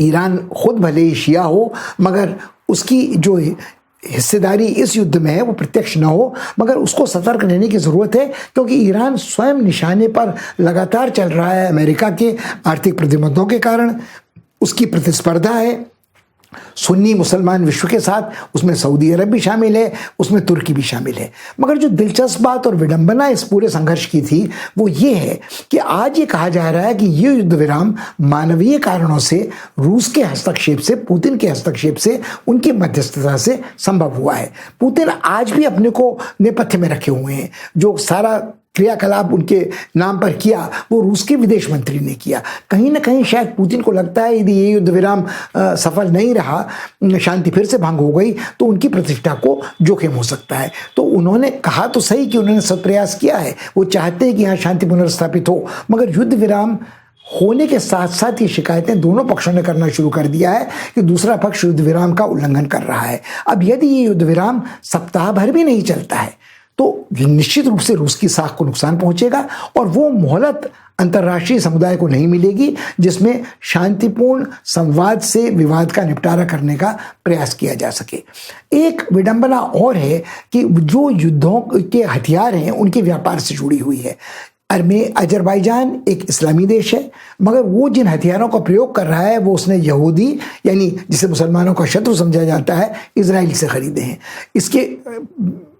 ईरान खुद भले ही शिया हो मगर उसकी जो हिस्सेदारी इस युद्ध में है वो प्रत्यक्ष न हो, मगर उसको सतर्क रहने की ज़रूरत है क्योंकि ईरान स्वयं निशाने पर लगातार चल रहा है अमेरिका के आर्थिक प्रतिबंधों के कारण। उसकी प्रतिस्पर्धा है सुन्नी मुसलमान विश्व के साथ, उसमें सऊदी अरब भी शामिल है, उसमें तुर्की भी शामिल है। मगर जो दिलचस्प बात और विडंबना इस पूरे संघर्ष की थी वो ये है कि आज ये कहा जा रहा है कि ये युद्ध विराम मानवीय कारणों से, रूस के हस्तक्षेप से, पुतिन के हस्तक्षेप से, उनकी मध्यस्थता से संभव हुआ है। पुतिन आज भी अपने को नेपथ्य में रखे हुए हैं। जो सारा क्रियाकलाप उनके नाम पर किया वो रूस के विदेश मंत्री ने किया। कहीं ना कहीं शायद पुतिन को लगता है यदि ये युद्ध विराम सफल नहीं रहा, शांति फिर से भंग हो गई तो उनकी प्रतिष्ठा को जोखिम हो सकता है। तो उन्होंने कहा तो सही कि उन्होंने सब प्रयास किया है, वो चाहते हैं कि यहाँ शांति पुनर्स्थापित हो, मगर युद्ध विराम होने के साथ साथ ये शिकायतें दोनों पक्षों ने करना शुरू कर दिया है कि दूसरा पक्ष युद्ध विराम का उल्लंघन कर रहा है। अब यदि ये युद्ध विराम सप्ताह भर भी नहीं चलता है तो निश्चित रूप से रूस की साख को नुकसान पहुंचेगा और वो मोहलत अंतर्राष्ट्रीय समुदाय को नहीं मिलेगी जिसमें शांतिपूर्ण संवाद से विवाद का निपटारा करने का प्रयास किया जा सके। एक विडंबना और है कि जो युद्धों के हथियार हैं उनके व्यापार से जुड़ी हुई है। अजरबैजान एक इस्लामी देश है मगर वो जिन हथियारों का प्रयोग कर रहा है वो उसने यहूदी यानी जिसे मुसलमानों का शत्रु समझा जाता है इजराइल से खरीदे हैं। इसके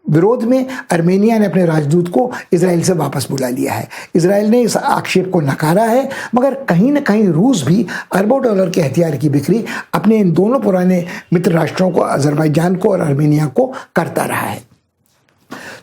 विरोध में अर्मेनिया ने अपने राजदूत को इजराइल से वापस बुला लिया है। इजराइल ने इस आक्षेप को नकारा है मगर कहीं ना कहीं रूस भी अरबों डॉलर के हथियार की बिक्री अपने इन दोनों पुराने मित्र राष्ट्रों को, अजरबैजान को और अर्मेनिया को करता रहा है।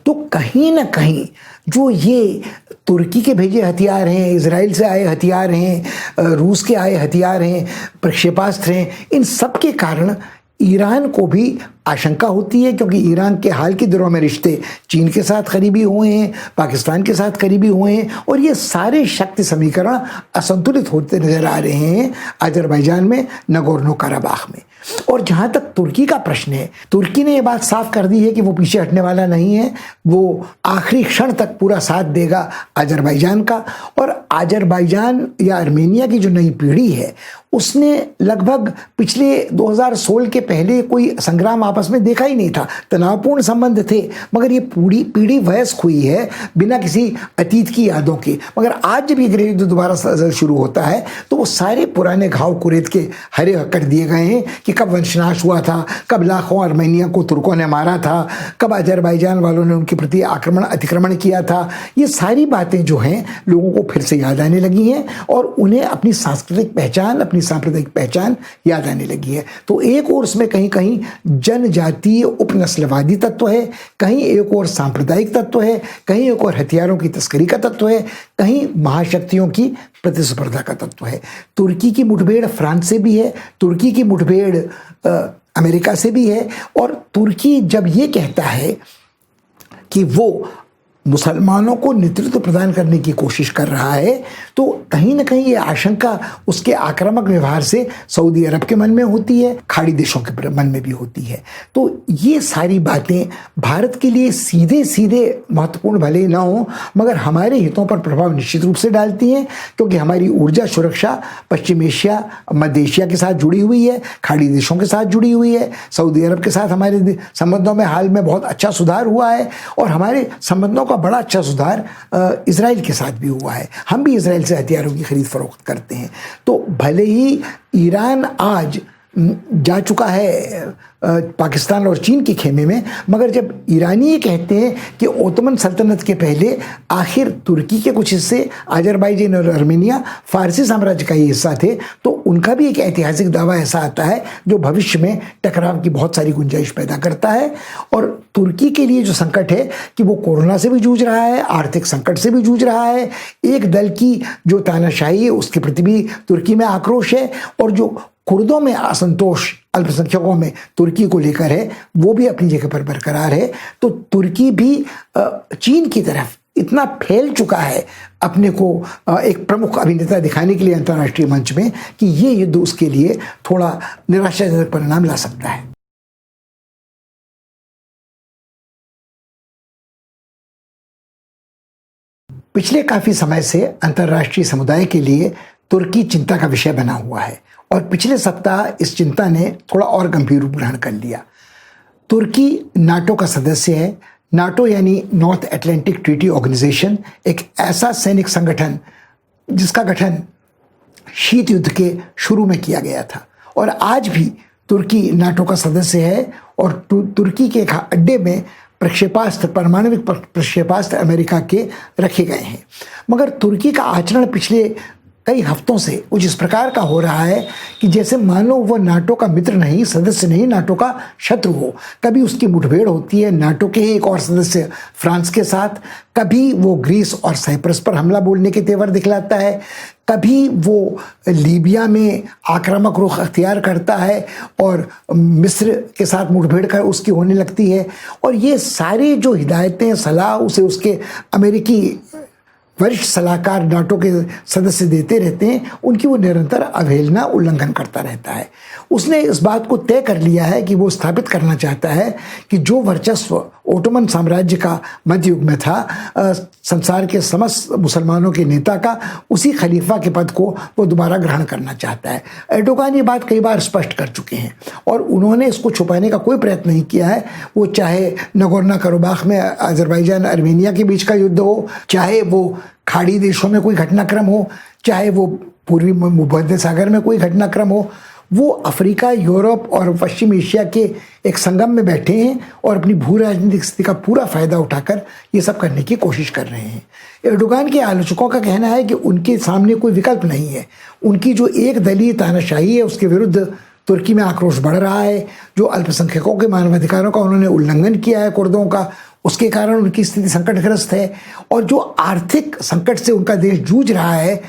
तो कहीं ना कहीं जो ये तुर्की के भेजे हथियार हैं, इजराइल से आए हथियार हैं, रूस के आए हथियार हैं, प्रक्षेपास्त्र हैं, इन सब के कारण ईरान को भी आशंका होती है क्योंकि ईरान के हाल के दिनों में रिश्ते चीन के साथ करीबी हुए हैं, पाकिस्तान के साथ करीबी हुए हैं और ये सारे शक्ति समीकरण असंतुलित होते नजर आ रहे हैं अजरबैजान में, नगोर्नो कराबाख में। और जहाँ तक तुर्की का प्रश्न है, तुर्की ने ये बात साफ कर दी है कि वो पीछे हटने वाला नहीं है, वो आखिरी क्षण तक पूरा साथ देगा अजरबैजान का। और अजरबैजान या अर्मेनिया की जो नई पीढ़ी है उसने लगभग पिछले 2016 के पहले कोई संग्राम आपस में देखा ही नहीं था। तनावपूर्ण संबंध थे मगर ये पूरी पीढ़ी वयस्क हुई है बिना किसी अतीत की यादों के। मगर आज जब ये गृह युद्ध दोबारा शुरू होता है तो वो सारे पुराने घाव कुरेद के हरे कर दिए गए हैं कि कब वंशनाश हुआ था, कब लाखों अर्मेनिया को तुर्कों ने मारा था, कब अजरबैजान वालों ने उनके प्रति अतिक्रमण किया था। ये सारी बातें जो हैं लोगों को फिर से याद आने लगी हैं और उन्हें अपनी सांस्कृतिक पहचान, अपनी सांप्रदायिक पहचान याद आने लगी है। तो एक और उसमें कहीं कहीं जनजातीय उपनस्लवादी तत्व है, कहीं एक और सांप्रदायिक तत्व है, कहीं एक और हथियारों की तस्करी का तत्व है, कहीं महाशक्तियों की प्रतिस्पर्धा का तत्व है। तुर्की की मुठभेड़ फ्रांस से भी है, तुर्की की मुठभेड़ अमेरिका से भी है। और तुर्की जब ये कहता है कि वो मुसलमानों को नेतृत्व प्रदान करने की कोशिश कर रहा है, तो कहीं ना कहीं ये आशंका उसके आक्रामक व्यवहार से सऊदी अरब के मन में होती है, खाड़ी देशों के मन में भी होती है। तो ये सारी बातें भारत के लिए सीधे सीधे महत्वपूर्ण भले ही ना हो, मगर हमारे हितों पर प्रभाव निश्चित रूप से डालती हैं, क्योंकि हमारी ऊर्जा सुरक्षा पश्चिम एशिया, मध्य एशिया के साथ जुड़ी हुई है, खाड़ी देशों के साथ जुड़ी हुई है। सऊदी अरब के साथ हमारे संबंधों में हाल में बहुत अच्छा सुधार हुआ है, और हमारे संबंधों का बड़ा अच्छा सुधार इजराइल के साथ भी हुआ है। हम भी इजराइल से हथियारों की खरीद फरोख्त करते हैं। तो भले ही ईरान आज जा चुका है पाकिस्तान और चीन के खेमे में, मगर जब ईरानी ये कहते हैं कि ओटोमन सल्तनत के पहले आखिर तुर्की के कुछ हिस्से, अजरबैजान और आर्मेनिया फारसी साम्राज्य का ही हिस्सा थे, तो उनका भी एक ऐतिहासिक दावा ऐसा आता है जो भविष्य में टकराव की बहुत सारी गुंजाइश पैदा करता है। और तुर्की के लिए जो संकट है कि वो कोरोना से भी जूझ रहा है, आर्थिक संकट से भी जूझ रहा है, एक दल की जो तानाशाही है उसके प्रति भी तुर्की में आक्रोश है, और जो कुर्दों में असंतोष अल्पसंख्यकों में तुर्की को लेकर है वो भी अपनी जगह पर बरकरार है। तो तुर्की भी चीन की तरफ इतना फैल चुका है अपने को एक प्रमुख अभिनेता दिखाने के लिए अंतर्राष्ट्रीय मंच में कि ये युद्ध उसके लिए थोड़ा निराशाजनक परिणाम ला सकता है। पिछले काफी समय से अंतर्राष्ट्रीय समुदाय के लिए तुर्की चिंता का विषय बना हुआ है, और पिछले सप्ताह इस चिंता ने थोड़ा और गंभीर रूप ग्रहण कर लिया। तुर्की नाटो का सदस्य है। नाटो यानी नॉर्थ अटलांटिक ट्रीटी ऑर्गेनाइजेशन, एक ऐसा सैनिक संगठन जिसका गठन शीत युद्ध के शुरू में किया गया था, और आज भी तुर्की नाटो का सदस्य है। और तुर्की के एक अड्डे में प्रक्षेपास्त्र, परमाणविक प्रक्षेपास्त्र अमेरिका के रखे गए हैं। मगर तुर्की का आचरण पिछले कई हफ्तों से कुछ इस प्रकार का हो रहा है कि जैसे मानो वो नाटो का मित्र नहीं, सदस्य नहीं, नाटो का शत्रु हो। कभी उसकी मुठभेड़ होती है नाटो के ही एक और सदस्य फ्रांस के साथ, कभी वो ग्रीस और साइप्रस पर हमला बोलने के तेवर दिखलाता है, कभी वो लीबिया में आक्रामक रुख अख्तियार करता है और मिस्र के साथ मुठभेड़ कर उसकी होने लगती है। और ये सारी जो हिदायतें, सलाह उसे उसके अमेरिकी वरिष्ठ सलाहकार नाटो के सदस्य देते रहते हैं, उनकी वो निरंतर अवहेलना, उल्लंघन करता रहता है। उसने इस बात को तय कर लिया है कि वो स्थापित करना चाहता है कि जो वर्चस्व ओटोमन साम्राज्य का मध्य युग में था, संसार के समस्त मुसलमानों के नेता का, उसी खलीफा के पद को वो दोबारा ग्रहण करना चाहता है। एर्डोगान ये बात कई बार स्पष्ट कर चुके हैं, और उन्होंने इसको छुपाने का कोई प्रयत्न नहीं किया है। वो चाहे नगोर्नो कराबाख में अजरबैजान आर्मेनिया के बीच का युद्ध हो, चाहे वो खाड़ी देशों में कोई घटनाक्रम हो, चाहे वो पूर्वी भूमध्य सागर में कोई घटनाक्रम हो, वो अफ्रीका, यूरोप और पश्चिम एशिया के एक संगम में बैठे हैं और अपनी भू राजनीतिक स्थिति का पूरा फायदा उठाकर ये सब करने की कोशिश कर रहे हैं। एर्डोगान के आलोचकों का कहना है कि उनके सामने कोई विकल्प नहीं है। उनकी जो एक दलीय तानाशाही है उसके विरुद्ध तुर्की में आक्रोश बढ़ रहा है। जो अल्पसंख्यकों के मानवाधिकारों का उन्होंने उल्लंघन किया है, कुर्दों का, उसके कारण उनकी स्थिति संकटग्रस्त है। और जो आर्थिक संकट से उनका देश जूझ रहा है,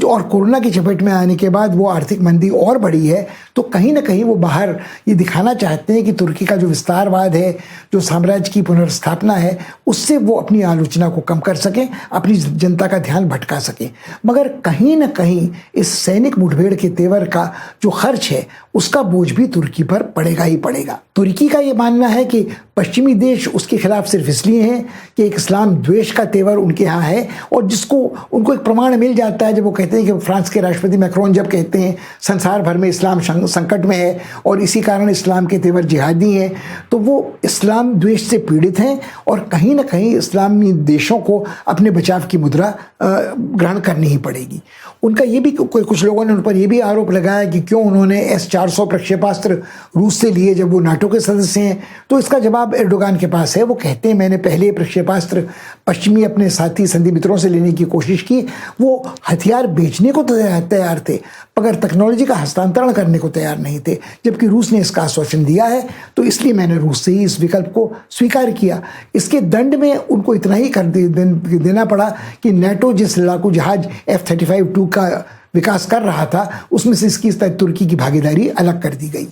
और कोरोना की चपेट में आने के बाद वो आर्थिक मंदी और बढ़ी है, तो कहीं ना कहीं वो बाहर ये दिखाना चाहते हैं कि तुर्की का जो विस्तारवाद है, जो साम्राज्य की पुनर्स्थापना है, उससे वो अपनी आलोचना को कम कर सकें, अपनी जनता का ध्यान भटका सकें। मगर कहीं ना कहीं इस सैनिक मुठभेड़ के तेवर का जो खर्च है उसका बोझ भी तुर्की पर पड़ेगा ही पड़ेगा। तुर्की का ये मानना है कि पश्चिमी देश उसके खिलाफ सिर्फ इसलिए हैं कि एक इस्लाम द्वेष का तेवर उनके यहाँ है, और जिसको उनको एक प्रमाण मिल जाता है जब वो कहते हैं कि फ्रांस के राष्ट्रपति मैक्रोन जब कहते हैं संसार भर में इस्लाम संकट में है और इसी कारण इस्लाम के तेवर जिहादी हैं, तो वो इस्लाम द्वेष से पीड़ित हैं और कहीं ना कहीं इस्लामी देशों को अपने बचाव की मुद्रा ग्रहण करनी ही पड़ेगी। उनका ये भी कुछ लोगों ने उन पर यह भी आरोप लगाया कि क्यों उन्होंने S-400 प्रक्षेपास्त्र रूस से लिए जब वो नाटो के सदस्य हैं। तो इसका जवाब एर्डोगान के पास है। वो कहते हैं मैंने पहले प्रक्षेपास्त्र पश्चिमी अपने साथी संधि मित्रों से लेने की कोशिश की, वो हथियार बेचने को तैयार थे मगर टेक्नोलॉजी का हस्तांतरण करने को तैयार नहीं थे, जबकि रूस ने इसका आश्वासन दिया है, तो इसलिए मैंने रूस से ही इस विकल्प को स्वीकार किया। इसके दंड में उनको इतना ही कर देना पड़ा कि नाटो जिस लड़ाकू जहाज F-35-2 का विकास कर रहा था उसमें से इसकी तुर्की की भागीदारी अलग कर दी गई।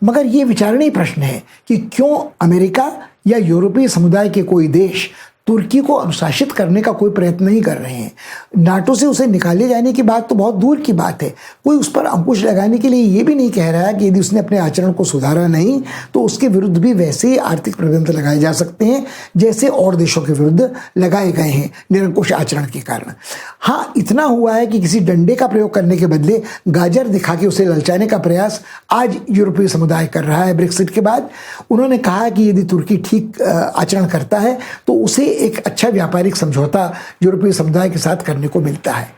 मगर ये विचारणीय प्रश्न है कि क्यों अमेरिका या यूरोपीय समुदाय के कोई देश तुर्की को अनुशासित करने का कोई प्रयत्न नहीं कर रहे हैं। नाटो से उसे निकाले जाने की बात तो बहुत दूर की बात है। कोई उस पर अंकुश लगाने के लिए ये भी नहीं कह रहा है कि यदि उसने अपने आचरण को सुधारा नहीं तो उसके विरुद्ध भी वैसे ही आर्थिक प्रतिबंध लगाए जा सकते हैं जैसे और देशों के विरुद्ध लगाए गए हैं निरंकुश आचरण के कारण। हाँ, इतना हुआ है कि किसी डंडे का प्रयोग करने के बदले गाजर दिखा के उसे ललचाने का प्रयास आज यूरोपीय समुदाय कर रहा है। ब्रेक्सिट के बाद उन्होंने कहा कि यदि तुर्की ठीक आचरण करता है तो उसे एक अच्छा व्यापारिक समझौता यूरोपीय समुदाय के साथ करने को मिलता है।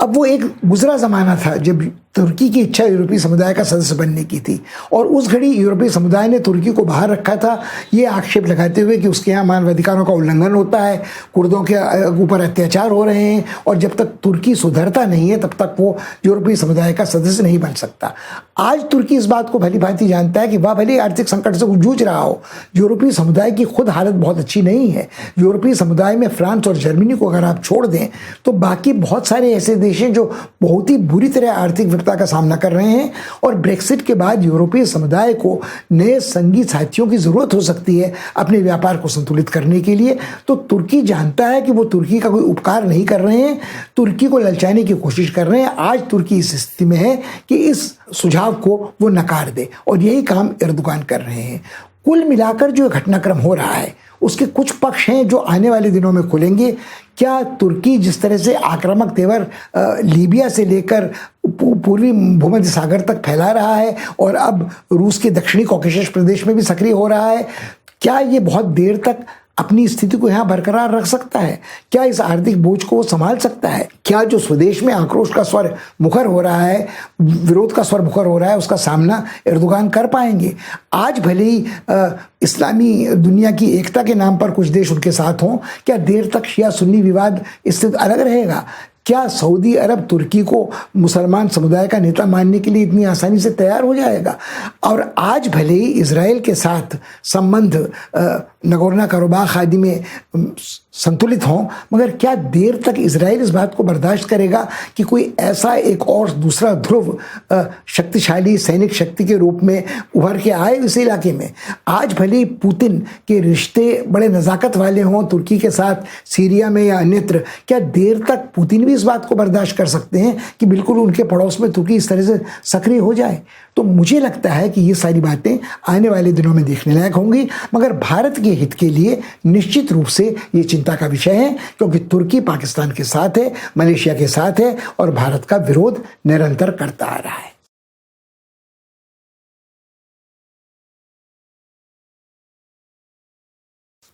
अब वो एक गुजरा ज़माना था जब तुर्की की इच्छा यूरोपीय समुदाय का सदस्य बनने की थी और उस घड़ी यूरोपीय समुदाय ने तुर्की को बाहर रखा था, ये आक्षेप लगाते हुए कि उसके यहाँ मानवाधिकारों का उल्लंघन होता है, कुर्दों के ऊपर अत्याचार हो रहे हैं और जब तक तुर्की सुधरता नहीं है तब तक वो यूरोपीय समुदाय का सदस्य नहीं बन सकता। आज तुर्की इस बात को भली भांति जानता है कि वह भले आर्थिक संकट से जूझ रहा हो, यूरोपीय समुदाय की खुद हालत बहुत अच्छी नहीं है। यूरोपीय समुदाय में फ्रांस और जर्मनी को अगर आप छोड़ दें तो बाकी बहुत सारे ऐसे देश हैं जो बहुत ही बुरी तरह आर्थिक विपदा का सामना कर रहे हैं और ब्रेक्सिट के बाद यूरोपीय समुदाय को नए संगी साथियों की जरूरत हो सकती है अपने व्यापार को संतुलित करने के लिए। तो तुर्की जानता है कि वो तुर्की का कोई उपकार नहीं कर रहे हैं, तुर्की को ललचाने की कोशिश कर रहे हैं। आज तुर्की इस स्थिति में है कि इस सुझाव को वो नकार दे और यही काम एर्दोगान कर रहे हैं। कुल मिलाकर जो घटनाक्रम हो रहा है उसके कुछ पक्ष हैं जो आने वाले दिनों में खुलेंगे। क्या तुर्की जिस तरह से आक्रामक तेवर लीबिया से लेकर पूर्वी भूमध्य सागर तक फैला रहा है और अब रूस के दक्षिणी कॉकेशस प्रदेश में भी सक्रिय हो रहा है, क्या ये बहुत देर तक अपनी स्थिति को यहाँ बरकरार रख सकता है? क्या इस आर्थिक बोझ को वो संभाल सकता है? क्या जो स्वदेश में आक्रोश का स्वर मुखर हो रहा है, विरोध का स्वर मुखर हो रहा है, उसका सामना एर्दोगान कर पाएंगे? आज भले ही इस्लामी दुनिया की एकता के नाम पर कुछ देश उनके साथ हों, क्या देर तक शिया सुन्नी विवाद स्थिति अलग रहेगा? क्या सऊदी अरब तुर्की को मुसलमान समुदाय का नेता मानने के लिए इतनी आसानी से तैयार हो जाएगा? और आज भले ही इजराइल के साथ संबंध नगोर्नो कराबाख आदि में संतुलित हों, मगर क्या देर तक इजराइल इस बात को बर्दाश्त करेगा कि कोई ऐसा एक और दूसरा ध्रुव शक्तिशाली सैनिक शक्ति के रूप में उभर के आए इस इलाके में? आज भले ही पुतिन के रिश्ते बड़े नज़ाकत वाले हों तुर्की के साथ सीरिया में या अन्यत्र, क्या देर तक पुतिन भी इस बात को बर्दाश्त कर सकते हैं कि बिल्कुल उनके पड़ोस में तुर्की इस तरह से सक्रिय हो जाए? तो मुझे लगता है कि ये सारी बातें आने वाले दिनों में देखने लायक होंगी, मगर भारत के हित के लिए निश्चित रूप से ये चिंता का विषय है, क्योंकि तुर्की पाकिस्तान के साथ है, मलेशिया के साथ है और भारत का विरोध निरंतर करता आ रहा है।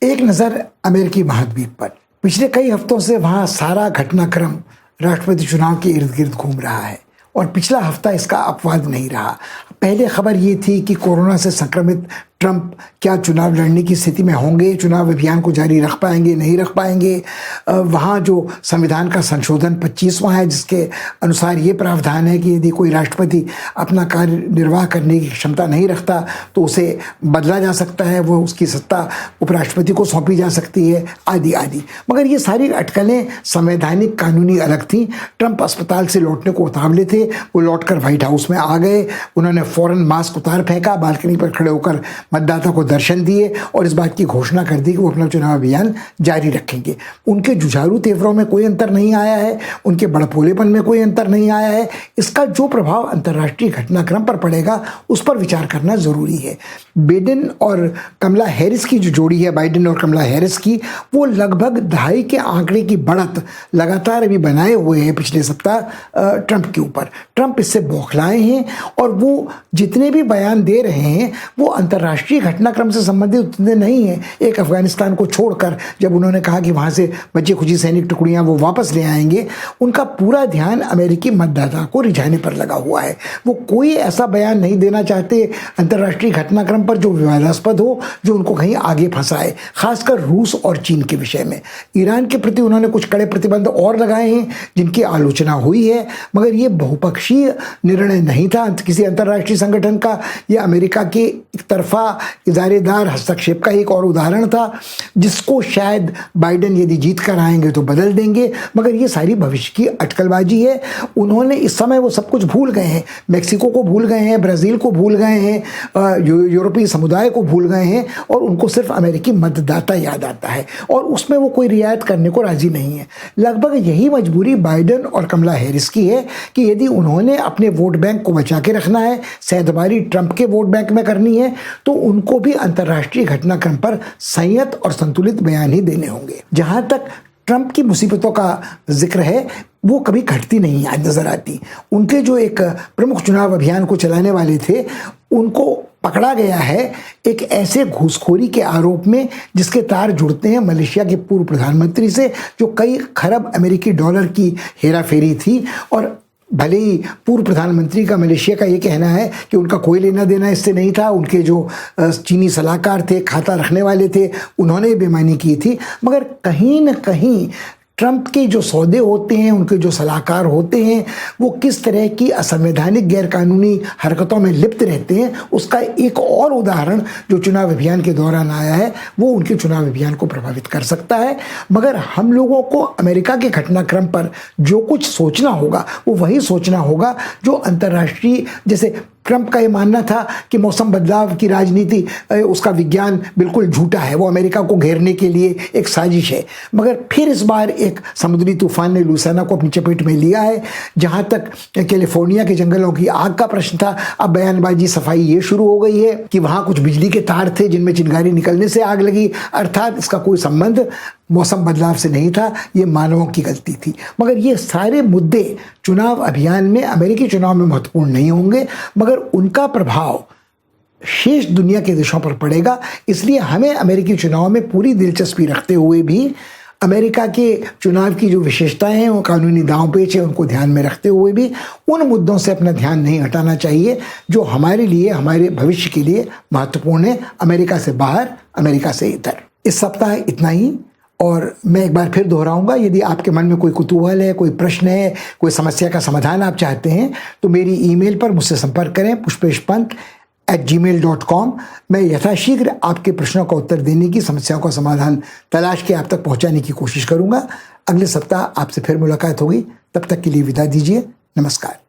एक नज़र अमेरिकी महाद्वीप पर। पिछले कई हफ्तों से वहाँ सारा घटनाक्रम राष्ट्रपति चुनाव के इर्द गिर्द घूम रहा है और पिछला हफ्ता इसका अपवाद नहीं रहा। पहले खबर ये थी कि कोरोना से संक्रमित ट्रंप क्या चुनाव लड़ने की स्थिति में होंगे, चुनाव अभियान को जारी रख पाएंगे नहीं रख पाएंगे। वहाँ जो संविधान का संशोधन 25वां है जिसके अनुसार ये प्रावधान है कि यदि कोई राष्ट्रपति अपना कार्य निर्वाह करने की क्षमता नहीं रखता तो उसे बदला जा सकता है, वो उसकी सत्ता उपराष्ट्रपति को सौंपी जा सकती है, आदि आदि। मगर ये सारी अटकलें संवैधानिक कानूनी अलग थीं। ट्रंप अस्पताल से लौटने को उतावले थे, वो लौटकर व्हाइट हाउस में आ गए। उन्होंने फौरन मास्क उतार फेंका, बालकनी पर खड़े होकर मतदाता को दर्शन दिए और इस बात की घोषणा कर दी कि वो अपना चुनाव अभियान जारी रखेंगे। उनके जुझारू तेवरों में कोई अंतर नहीं आया है, उनके बड़पोलेपन में कोई अंतर नहीं आया है। इसका जो प्रभाव अंतर्राष्ट्रीय घटनाक्रम पर पड़ेगा उस पर विचार करना जरूरी है। बाइडेन और कमला हैरिस की जो जोड़ी है, बाइडेन और कमला हैरिस की, वो लगभग 2.5 के आंकड़े की बढ़त लगातार अभी बनाए हुए हैं पिछले सप्ताह ट्रंप के ऊपर। ट्रंप इससे बौखलाए हैं और वो जितने भी बयान दे रहे हैं वो अंतर्राष्ट्रीय घटनाक्रम से संबंधित उतने नहीं हैं। एक अफगानिस्तान को छोड़कर जब उन्होंने कहा कि वहाँ से बची खुची सैनिक टुकड़ियाँ वो वापस ले आएंगे, उनका पूरा ध्यान अमेरिकी मतदाता को रिझाने पर लगा हुआ है। वो कोई ऐसा बयान नहीं देना चाहते अंतर्राष्ट्रीय घटनाक्रम पर जो विवादास्पद हो, जो उनको कहीं आगे फंसाए, खासकर रूस और चीन के विषय में। ईरान के प्रति उन्होंने कुछ कड़े प्रतिबंध और लगाए हैं जिनकी आलोचना हुई है, मगर ये बहुपक्षीय निर्णय नहीं था किसी अंतर्राष्ट्रीय संगठन का। यह अमेरिका के एक तरफा इदारेदार हस्तक्षेप का एक और उदाहरण था, जिसको शायद बाइडेन यदि जीत कर आएंगे तो बदल देंगे, मगर ये सारी भविष्य की अटकलबाजी है। उन्होंने इस समय वो सब कुछ भूल गए हैं, मैक्सिको को भूल गए हैं, ब्राज़ील को भूल गए हैं, यूरोपीय समुदाय को भूल गए हैं, और उनको सिर्फ अमेरिकी मतदाता याद आता है, और उसमें वो कोई रियायत करने को राजी नहीं है। लगभग यही मजबूरी बाइडेन और कमला हैरिस की है कि यदि उन्होंने अपने वोट बैंक को बचा के रखना है, सेंधमारी ट्रंप के वोट बैंक में करनी है, तो उनको भी अंतर्राष्ट्रीय घटनाक्रम पर संयत और संतुलित बयान ही देने होंगे। जहां तक ट्रंप की मुसीबतों का जिक्र है, वो कभी घटती नहीं आज नजर आती। उनके जो एक प्रमुख चुनाव अभियान को चलाने वाले थे, उनको पकड़ा गया है एक ऐसे घूसखोरी के आरोप में जिसके तार जुड़ते हैं मलेशिया के पूर्व प्रधानमंत्री से, जो कई खरब अमेरिकी डॉलर की हेराफेरी थी। और भले ही पूर्व प्रधानमंत्री का मलेशिया का ये कहना है कि उनका कोई लेना देना इससे नहीं था, उनके जो चीनी सलाहकार थे, खाता रखने वाले थे, उन्होंने बेईमानी की थी, मगर कहीं न कहीं ट्रंप के जो सौदे होते हैं, उनके जो सलाहकार होते हैं, वो किस तरह की असंवैधानिक गैरकानूनी हरकतों में लिप्त रहते हैं, उसका एक और उदाहरण जो चुनाव अभियान के दौरान आया है, वो उनके चुनाव अभियान को प्रभावित कर सकता है। मगर हम लोगों को अमेरिका के घटनाक्रम पर जो कुछ सोचना होगा, वो वही सोचना होगा जो अंतर्राष्ट्रीय, जैसे ट्रंप का ये मानना था कि मौसम बदलाव की राजनीति, उसका विज्ञान बिल्कुल झूठा है, वो अमेरिका को घेरने के लिए एक साजिश है, मगर फिर इस बार एक समुद्री तूफान ने लुइसियाना को अपनी चपेट में लिया है। जहां तक कैलिफोर्निया के जंगलों की आग का प्रश्न था, अब बयानबाजी सफाई ये शुरू हो गई है कि वहां कुछ बिजली के तार थे जिनमें चिंगारी निकलने से आग लगी, अर्थात इसका कोई संबंध मौसम बदलाव से नहीं था, ये मानवों की गलती थी। मगर ये सारे मुद्दे चुनाव अभियान में, अमेरिकी चुनाव में महत्वपूर्ण नहीं होंगे, मगर उनका प्रभाव शेष दुनिया के देशों पर पड़ेगा। इसलिए हमें अमेरिकी चुनाव में पूरी दिलचस्पी रखते हुए भी, अमेरिका के चुनाव की जो विशेषताएं हैं, वो कानूनी दांव पेच है, उनको ध्यान में रखते हुए भी उन मुद्दों से अपना ध्यान नहीं हटाना चाहिए जो हमारे लिए, हमारे भविष्य के लिए महत्वपूर्ण है, अमेरिका से बाहर, अमेरिका से इधर। इस सप्ताह इतना ही, और मैं एक बार फिर दोहराऊंगा, यदि आपके मन में कोई कुतूहल है, कोई प्रश्न है, कोई समस्या का समाधान आप चाहते हैं, तो मेरी ईमेल पर मुझसे संपर्क करें, pushpeshpant@gmail.com। मैं यथाशीघ्र आपके प्रश्नों का उत्तर देने की, समस्याओं का समाधान तलाश के आप तक पहुंचाने की कोशिश करूंगा। अगले सप्ताह आपसे फिर मुलाकात होगी, तब तक के लिए विदा दीजिए। नमस्कार।